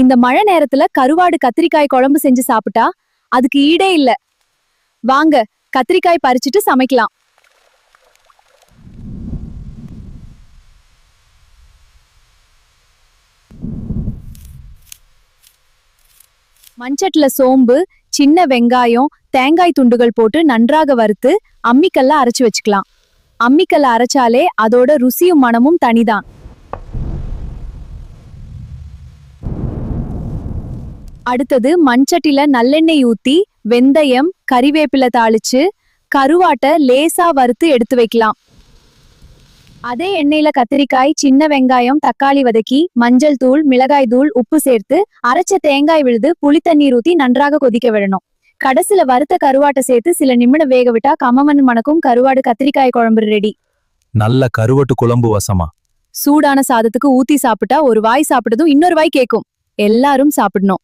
இந்த மழை நேரத்துல கருவாடு கத்திரிக்காய் குழம்பு செஞ்சு சாப்பிட்டா அதுக்கு ஈடே இல்ல. வாங்க கத்திரிக்காய் பறிச்சுட்டு சமைக்கலாம். மண்சட்டில சோம்பு, சின்ன வெங்காயம், தேங்காய் துண்டுகள் போட்டு நன்றாக வறுத்து அம்மிக்கல்ல அரைச்சு வச்சுக்கலாம். அம்மிக்கல்ல அரைச்சாலே அதோட ருசியும் மணமும் தனிதான். அடுத்தது மண்சட்டில நல்லெண்ணெய் ஊத்தி வெந்தயம், கறிவேப்பிலை தாளிச்சு கருவாட்டை லேசா வறுத்து எடுத்து வைக்கலாம். அதே எண்ணெயில கத்திரிக்காய், சின்ன வெங்காயம், தக்காளி வதக்கி மஞ்சள் தூள், மிளகாய் தூள், உப்பு சேர்த்து அரைச்ச தேங்காய் விழுது புளித்தண்ணீர் ஊத்தி நன்றாக கொதிக்க விடணும். கடைசில வறுத்த கருவாட்டை சேர்த்து சில நிமிடம் வேக விட்டா கமமன் மணக்கும் கருவாடு கத்திரிக்காய் குழம்பு ரெடி. நல்ல கருவாட்டு குழம்பு வசமா சூடான சாதத்துக்கு ஊத்தி சாப்பிட்டா ஒரு வாய் சாப்பிட்டதும் இன்னொரு வாய் கேக்கும். எல்லாரும் சாப்பிடணும்.